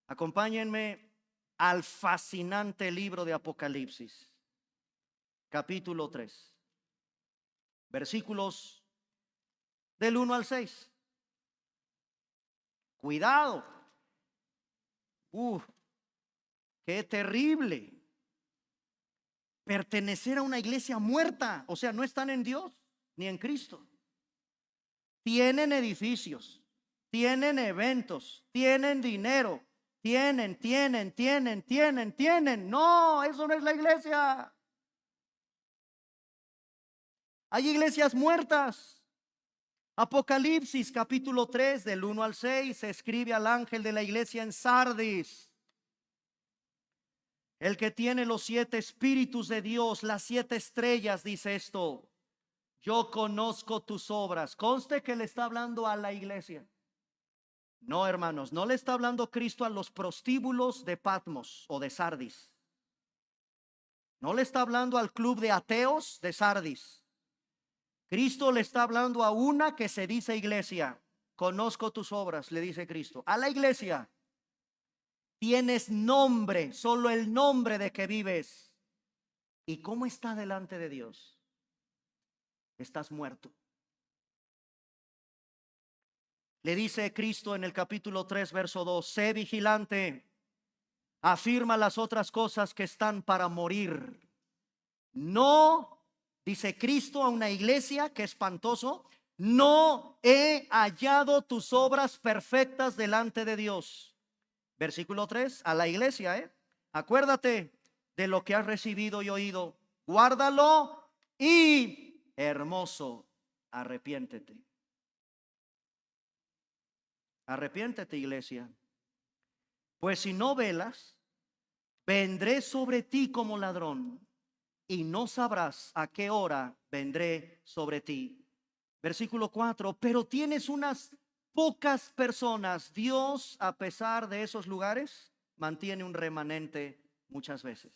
Acompáñenme al fascinante libro de Apocalipsis, capítulo 3, versículos del 1 al 6. Cuidado. Qué terrible. Pertenecer a una iglesia muerta, o sea, no están en Dios ni en Cristo. Tienen edificios, tienen eventos, tienen dinero, tienen. No, eso no es la iglesia. Hay iglesias muertas. Apocalipsis capítulo 3 del 1 al 6 se escribe al ángel de la iglesia en Sardis. El que tiene los 7 espíritus de Dios, las 7 estrellas, dice esto: yo conozco tus obras. Conste que le está hablando a la iglesia. No, hermanos, no le está hablando Cristo a los prostíbulos de Patmos o de Sardis. No le está hablando al club de ateos de Sardis. Cristo le está hablando a una que se dice iglesia. conozco tus obras, le dice Cristo. A la iglesia, tienes nombre, solo el nombre de que vives. ¿Y cómo está delante de Dios? Estás muerto. Le dice Cristo en el capítulo 3, verso 2, sé vigilante, afirma las otras cosas que están para morir. No, dice Cristo a una iglesia, que espantoso, no he hallado tus obras perfectas delante de Dios. Versículo 3, a la iglesia, acuérdate de lo que has recibido y oído, guárdalo y hermoso, arrepiéntete. Arrepiéntete, iglesia, pues si no velas, vendré sobre ti como ladrón y no sabrás a qué hora vendré sobre ti. Versículo 4, pero tienes unas pocas personas. Dios, a pesar de esos lugares, mantiene un remanente muchas veces.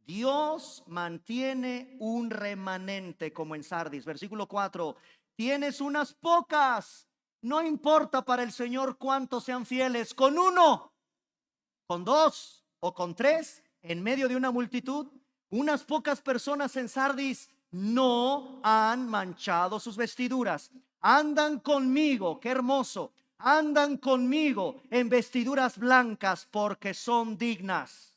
Dios mantiene un remanente como en Sardis. Versículo 4, tienes unas pocas. No importa para el Señor cuántos sean fieles, con uno, con dos o con tres, en medio de una multitud, unas pocas personas en Sardis no han manchado sus vestiduras. Andan conmigo, qué hermoso. Andan conmigo en vestiduras blancas porque son dignas.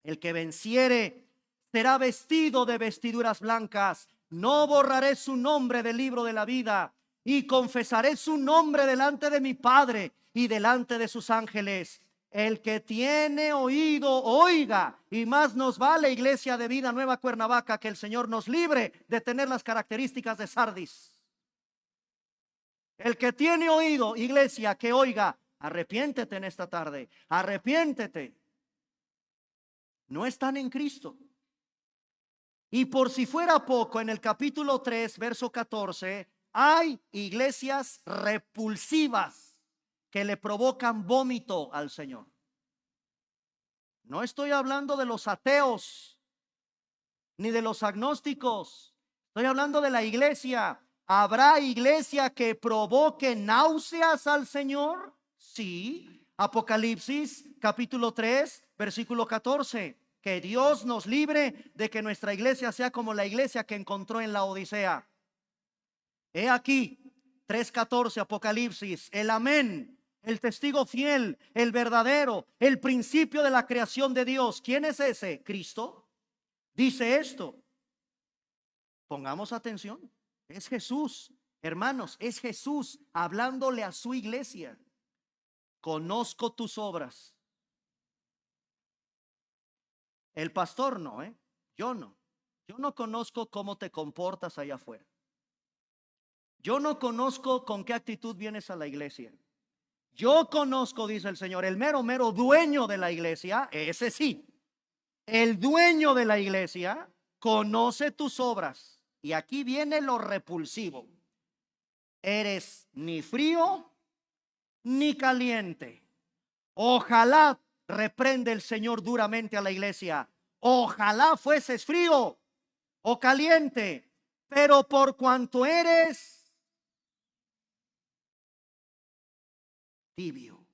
El que venciere será vestido de vestiduras blancas. No borraré su nombre del libro de la vida y confesaré su nombre delante de mi Padre y delante de sus ángeles. El que tiene oído, oiga. Y más nos vale, iglesia de Vida Nueva Cuernavaca, que el Señor nos libre de tener las características de Sardis. El que tiene oído, iglesia, que oiga. Arrepiéntete en esta tarde, arrepiéntete. No están en Cristo. Y por si fuera poco, en el capítulo 3, verso 14, hay iglesias repulsivas que le provocan vómito al Señor. No estoy hablando de los ateos ni de los agnósticos. Estoy hablando de la iglesia. ¿Habrá iglesia que provoque náuseas al Señor? Sí. Apocalipsis capítulo 3, versículo 14. Que Dios nos libre de que nuestra iglesia sea como la iglesia que encontró en la Odisea. He aquí, 3:14, Apocalipsis, el amén, el testigo fiel, el verdadero, el principio de la creación de Dios. ¿Quién es ese? Cristo. Dice esto. Pongamos atención. Es Jesús, hermanos, es Jesús hablándole a su iglesia. Conozco tus obras. El pastor no, yo no. Yo no conozco cómo te comportas allá afuera. Yo no conozco con qué actitud vienes a la iglesia. Yo conozco, dice el Señor, el mero dueño de la iglesia, ese sí. El dueño de la iglesia conoce tus obras. Y aquí viene lo repulsivo. Eres ni frío ni caliente. Ojalá, reprende el Señor duramente a la iglesia, ojalá fueses frío o caliente, pero por cuanto eres tibio,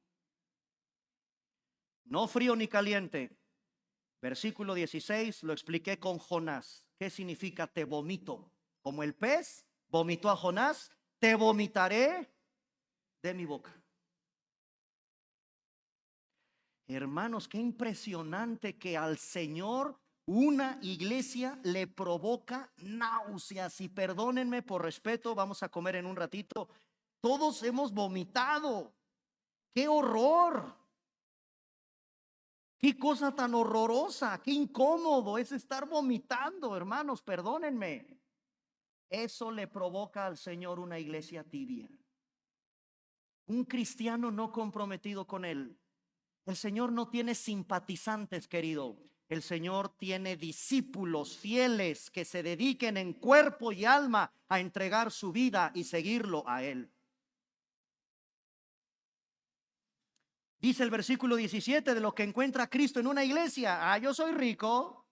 no frío ni caliente. Versículo 16, lo expliqué con Jonás. ¿Qué significa te vomito? Como el pez vomitó a Jonás, te vomitaré de mi boca. Hermanos, qué impresionante que al Señor una iglesia le provoca náuseas. Y perdónenme por respeto, vamos a comer en un ratito. Todos hemos vomitado. ¡Qué horror! ¡Qué cosa tan horrorosa! ¡Qué incómodo es estar vomitando, hermanos! Perdónenme. Eso le provoca al Señor una iglesia tibia. Un cristiano no comprometido con Él. El Señor no tiene simpatizantes, querido. El Señor tiene discípulos fieles que se dediquen en cuerpo y alma a entregar su vida y seguirlo a Él. Dice el versículo 17 de lo que encuentra Cristo en una iglesia. Yo soy rico,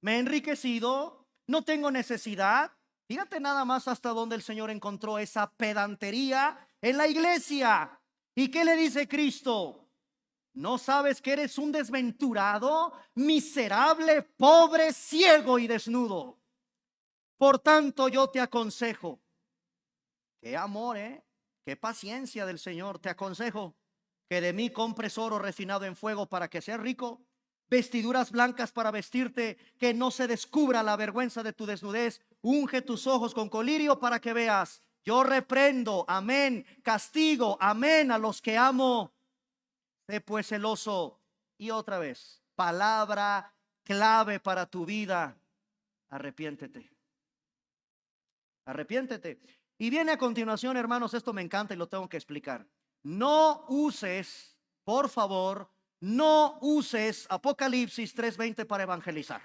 me he enriquecido, no tengo necesidad, Fíjate nada más hasta dónde el Señor encontró esa pedantería en la iglesia. ¿Y qué le dice Cristo? ¿No sabes que eres un desventurado, miserable, pobre, ciego y desnudo? Por tanto, yo te aconsejo. Qué amor, qué paciencia del Señor. Te aconsejo que de mí compres oro refinado en fuego para que seas rico, vestiduras blancas para vestirte, que no se descubra la vergüenza de tu desnudez. Unge tus ojos con colirio para que veas. Yo reprendo, amén, castigo, amén, a los que amo. Sé pues celoso. Y otra vez, palabra clave para tu vida: arrepiéntete. Arrepiéntete. Y viene a continuación, hermanos, esto me encanta y lo tengo que explicar. No uses, por favor, no uses Apocalipsis 3:20 para evangelizar.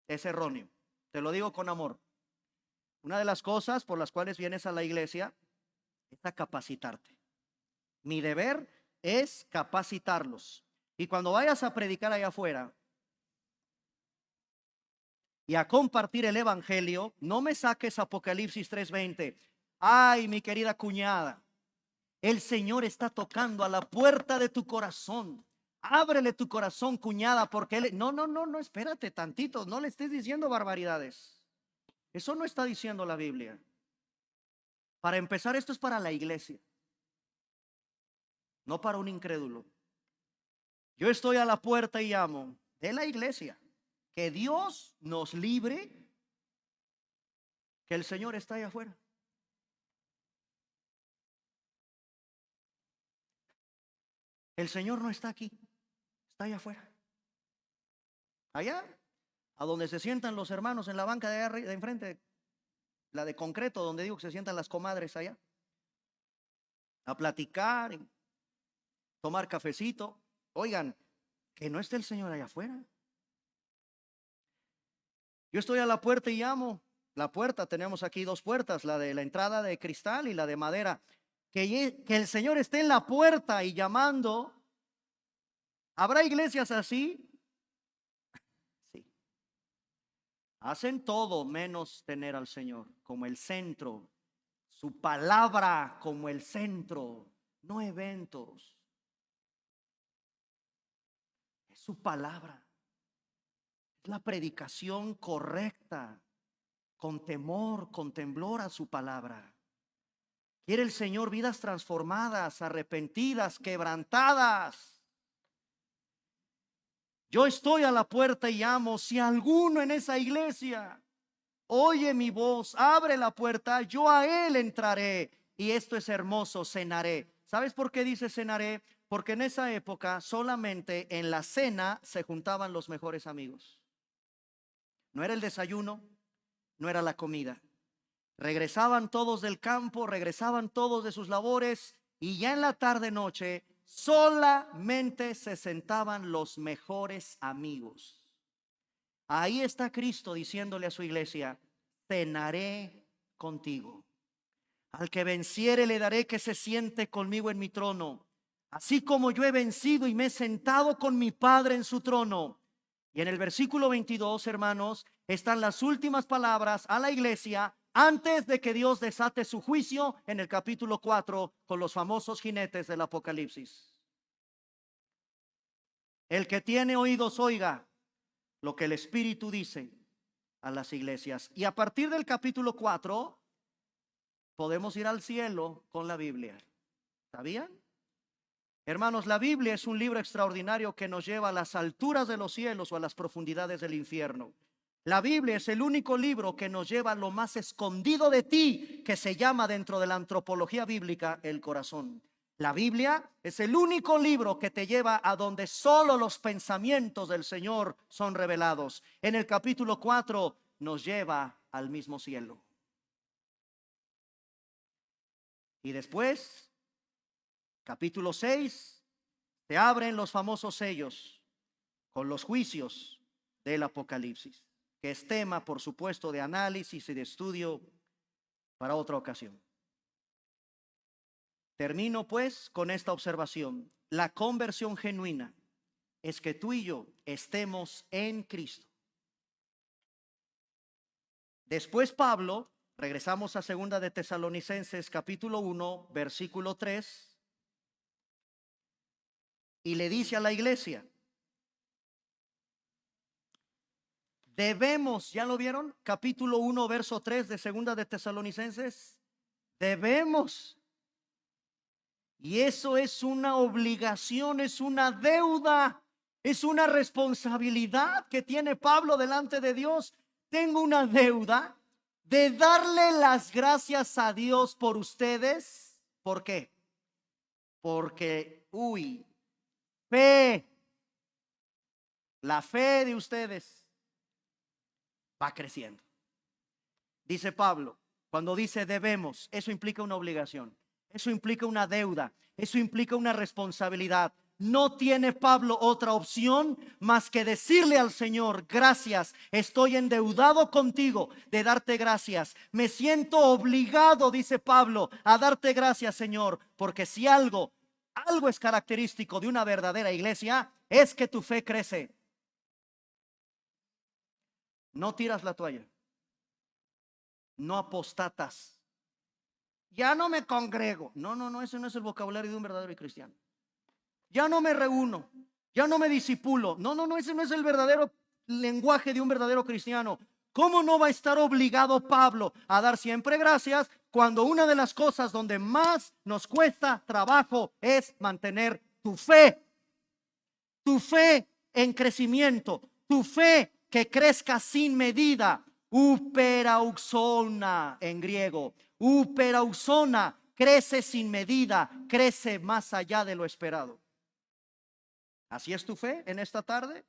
Es erróneo. Te lo digo con amor. Una de las cosas por las cuales vienes a la iglesia es a capacitarte. Mi deber es capacitarlos. Y cuando vayas a predicar allá afuera y a compartir el evangelio, no me saques Apocalipsis 3:20. Ay, mi querida cuñada, el Señor está tocando a la puerta de tu corazón. Ábrele tu corazón, cuñada, porque Él... No, espérate tantito, no le estés diciendo barbaridades. Eso no está diciendo la Biblia. Para empezar, esto es para la iglesia, no para un incrédulo. Yo estoy a la puerta y llamo de la iglesia. Que Dios nos libre, que el Señor está allá afuera. El Señor no está aquí, está allá afuera. Allá, a donde se sientan los hermanos en la banca de, allá de enfrente, la de concreto, donde digo que se sientan las comadres allá, a platicar, tomar cafecito. Oigan, que no esté el Señor allá afuera. Yo estoy a la puerta y llamo. La puerta, tenemos aquí dos puertas, la de la entrada de cristal y la de madera. Que el Señor esté en la puerta y llamando. ¿Habrá iglesias así? Sí. Hacen todo menos tener al Señor como el centro, su palabra como el centro, no eventos. Es su palabra. Es la predicación correcta, con temor, con temblor a su palabra. Quiere el Señor vidas transformadas, arrepentidas, quebrantadas. Yo estoy a la puerta y llamo. Si alguno en esa iglesia oye mi voz, abre la puerta, yo a él entraré. Y esto es hermoso, cenaré. ¿Sabes por qué dice cenaré? Porque en esa época solamente en la cena se juntaban los mejores amigos. No era el desayuno, no era la comida. Regresaban todos del campo, regresaban todos de sus labores, y ya en la tarde noche solamente se sentaban los mejores amigos. Ahí está Cristo diciéndole a su iglesia: cenaré contigo. Al que venciere le daré que se siente conmigo en mi trono, así como yo he vencido y me he sentado con mi Padre en su trono. Y en el versículo 22, hermanos, están las últimas palabras a la iglesia antes de que Dios desate su juicio en el capítulo 4 con los famosos jinetes del Apocalipsis. El que tiene oídos oiga lo que el Espíritu dice a las iglesias. Y a partir del capítulo 4 podemos ir al cielo con la Biblia. ¿Sabían? Hermanos, la Biblia es un libro extraordinario que nos lleva a las alturas de los cielos o a las profundidades del infierno. La Biblia es el único libro que nos lleva a lo más escondido de ti, que se llama dentro de la antropología bíblica el corazón. La Biblia es el único libro que te lleva a donde solo los pensamientos del Señor son revelados. En el capítulo 4 nos lleva al mismo cielo. Y después, capítulo 6, se abren los famosos sellos con los juicios del Apocalipsis, que es tema, por supuesto, de análisis y de estudio para otra ocasión. Termino pues con esta observación: la conversión genuina es que tú y yo estemos en Cristo. Después Pablo, regresamos a segunda de Tesalonicenses capítulo 1, versículo 3, y le dice a la iglesia, debemos, ¿ya lo vieron? Capítulo 1, verso 3 de segunda de Tesalonicenses, debemos. Y eso es una obligación, es una deuda, es una responsabilidad que tiene Pablo delante de Dios. Tengo una deuda de darle las gracias a Dios por ustedes. ¿Por qué? Porque, la fe de ustedes va creciendo. Dice Pablo, cuando dice debemos, eso implica una obligación, eso implica una deuda, eso implica una responsabilidad. No tiene Pablo otra opción más que decirle al Señor, gracias, estoy endeudado contigo de darte gracias. Me siento obligado, dice Pablo, a darte gracias, Señor, porque si algo es característico de una verdadera iglesia, es que tu fe crece. No tiras la toalla. No apostatas. Ya no me congrego. No, ese no es el vocabulario de un verdadero cristiano. Ya no me reúno. Ya no me disipulo. No, ese no es el verdadero lenguaje de un verdadero cristiano. ¿Cómo no va a estar obligado Pablo a dar siempre gracias cuando una de las cosas donde más nos cuesta trabajo es mantener tu fe? Tu fe en crecimiento, tu fe que crezca sin medida. Uperauxona en griego. Uperauxona, crece sin medida, crece más allá de lo esperado. ¿Así es tu fe en esta tarde?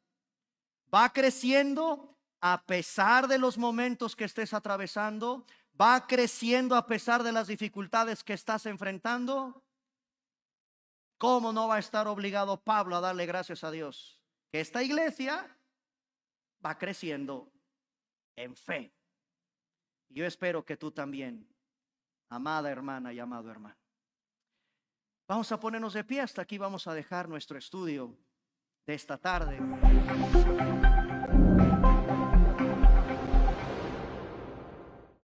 ¿Va creciendo a pesar de los momentos que estés atravesando? ¿Va creciendo a pesar de las dificultades que estás enfrentando? ¿Cómo no va a estar obligado Pablo a darle gracias a Dios? Que esta iglesia va creciendo en fe. Yo espero que tú también, amada hermana y amado hermano. Vamos a ponernos de pie. Hasta aquí vamos a dejar nuestro estudio de esta tarde.